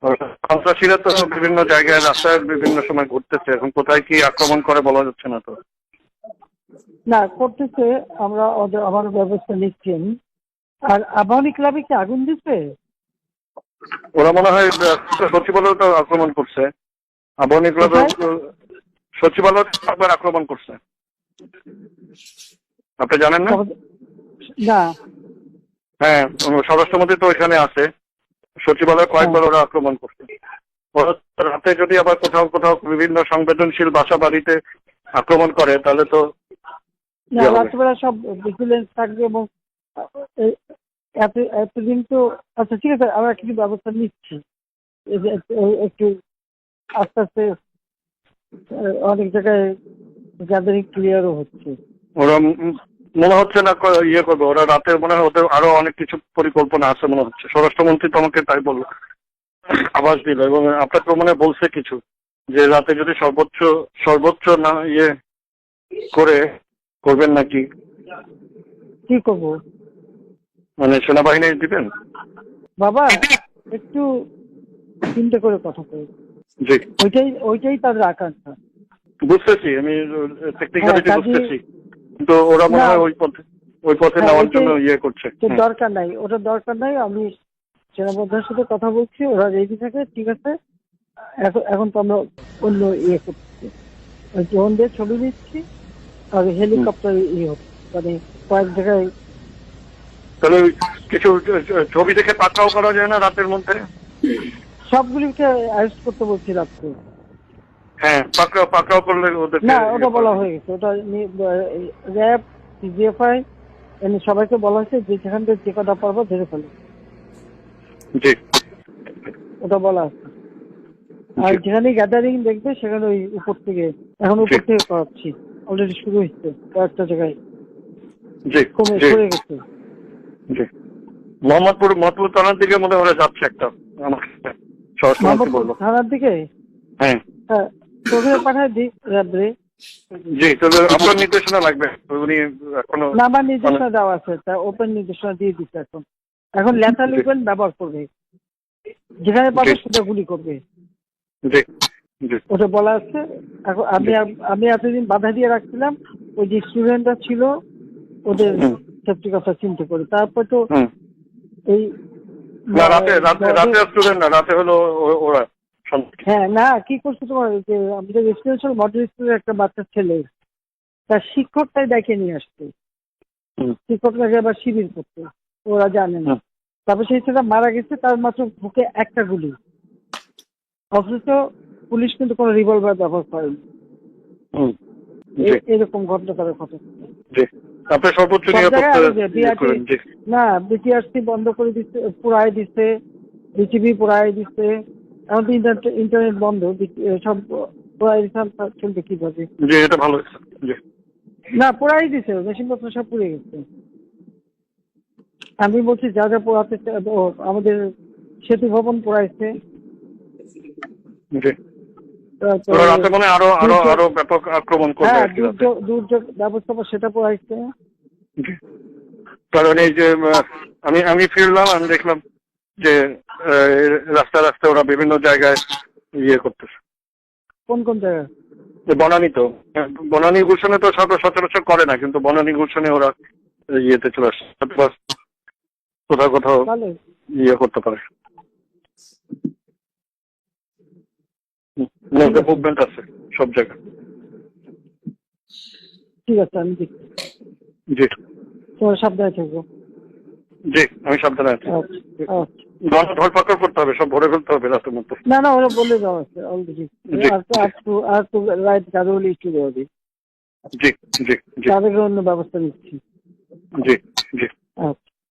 সন্ত্রাসীরা তো বিভিন্ন জায়গায় রাস্তায় বিভিন্ন সময় ঘুরতেছে, এখন কোথায় কি আক্রমণ করে বলা যাচ্ছে না তো। না করতেছে, আমরা আমার ব্যবস্থা নিচ্ছি আমি। আর আবাহনী ক্লাবে কি আগুন দিচ্ছে? ওরা মনে হয় সচিবালয় তো আক্রমণ করছে, আবাহনী ক্লাবে সচিবালয় একবার আক্রমণ করছে, আপনি জানেন না? না। হ্যাঁ, স্বরাষ্ট্রমন্ত্রী তো এখানে আছে, সচিবালয় কয়েকবার ওরা আক্রমণ করছে। রাতে যদি আবার কোথাও কোথাও বিভিন্ন সংবেদনশীল বাসা বাড়িতে আক্রমণ করে তাহলে তো রাত্রেবেলা সব ভিজিলেন্স থাকবে এবং এতদিন তো আচ্ছা ঠিক আছে, আমরা কিছু ব্যবস্থা নিচ্ছি, একটু আস্তে আস্তে অনেক জায়গায় গ্যাদারিং ক্লিয়ারও হচ্ছে। ওরা মনে হচ্ছে না ইয়ে করবে, ওরা রাতে মনে হয় ওদের আরো অনেক কিছু পরিকল্পনা আছে মনে হচ্ছে। স্বরাষ্ট্রমন্ত্রী তো আমাকে তাই বললো, আভাস দিল, এবং আপনাকে মনে বলছে কিছু যে রাতে যদি সর্বোচ্চ না ইয়ে করবেন নাকি। কি করবো মানে সেনাবাহিনী দিবেন? বাবা একটু চিন্তা করে কথা বলি। জি, ওইটাই তাদের আকাঙ্ক্ষা। বুঝতেছি, আমি টেকনিক্যালিটি বুঝতেছি, কিন্তু ওরা মনে হয় ওই পথে নেওয়ার জন্য ইয়ে করছে। দরকার নাই, ওটা দরকার নাই। আমি সেনাবাহিনীর সাথে কথা বলছি, ওরা রেডি থাকে, ঠিক আছে। এখন তো আমরা অন্য ইয়ে করছি, ড্রোন দিয়ে ছবি দিচ্ছি আর হেলিকপ্টার ইয়ে হচ্ছে, মানে কয়েক জায়গায়। তাহলে কিছু ছবি দেখে পাকড়াও করা যায় না রাতের মধ্যে? সবগুলিকে অ্যারেস্ট করতে বলছি রাত্রে। হ্যাঁ, পাকড়াও করলে ওদের না, ওটা বলা হয়ে গেছে, ওটা র্যাব সিজিএফআই সবাইকে বলা হয়েছে যে যেখান থেকে যে কটা পারবো ধরে ফেলো। জি, ওটা বলা আছে। আর যেখানে গ্যাদারিং দেখবে সেখানে ওই উপর থেকে করাচ্ছি, অলরেডি শুরু হয়েছে কয়েকটা জায়গায়, সরে গেছে। জি, মোহাম্মদপুর থানার দিকে মনে হয় যাচ্ছে একটা, আমাকে স্বরাষ্ট্রমন্ত্রী বললো। থানার দিকে? হ্যাঁ, তোকে পাঠায় দিই র্যাবরে। জি, তাহলে আপনার নির্দেশনা লাগবে। উনি এখনো না, আমার নির্দেশনা দেওয়া আছে, তা ওপেন নির্দেশনা দিয়ে দিচ্ছে। এখন ল্যাথাল ওয়েপন ব্যবহার করবে, যেখানে পাবে সেটা গুলি করবে। জি, জি, ওটা বলা আছে। এখন আমি এতদিন বাধা দিয়ে রাখছিলাম, ওই যে স্টুডেন্টরা ছিল ওদের সেফটি কথা চিন্তা করে। তারপর তো এই রাতে স্টুডেন্ট না, রাতে হলো ওরা। হ্যাঁ, না কি করছে তোমার, যে আমাদের রেসিডেন্সিয়াল মডেল স্কুলের একটা বাচ্চা ছেলে, তার শিক্ষকটাই দেখে নিয়ে আসছে, শিক্ষকটাকে আবার শিবির করতে, ওরা জানে না। তারপর সেই ছেলেটা মারা গেছে, তার মাত্র বুকে একটা গুলি, অথচ পুলিশ কিন্তু কোনো রিভলভার ব্যবহার করেনি। এরকম ঘটনা তারা ঘটে। না, বিটিআরসি বন্ধ করে দিচ্ছে, পুরাই দিচ্ছে, বিটিভি পুরাই দিচ্ছে। এখন তো ইন্টারনেট বন্ধ, সব পুরাই চলবে কিভাবে? না, পুরাই দিচ্ছে, মেশিনপত্র সব পুড়ে গেছে। আমি বলছি যা যা পোড়াতে, আমাদের সেতু ভবন পোড়াইছে, দুর্যোগ ব্যবস্থাপনা সেটা পোড়াইছে। কারণ এই যে আমি ফিরলাম, আমি দেখলাম যে রাস্তায় ওরা বিভিন্ন জায়গায় ইয়ে করতেছে। কোন জায়গায়? বনানী গুলশানে তো সচরাচর করে না, কিন্তু বনানী গুলশানে ওরা ইয়েতে চলে আসছে, কোথাও ইয়ে করতে পারে, মুভমেন্ট আছে সব জায়গায়। ঠিক আছে, আমি দেখি। জি, তোমার সাবধানে থাকবো। জি, আমি সাবধানে আছি। ধরপাকড় করতে হবে, সব ভরে ফেলতে হবে রাতের মধ্যে। না, ওরা বলে দেওয়া আছে অলরেডি। রাইট গাড়ি ইস্যু দেওয়া দিই। জি, জি, তাদেরকে অন্য ব্যবস্থা নিচ্ছি। জি, জি। আচ্ছা।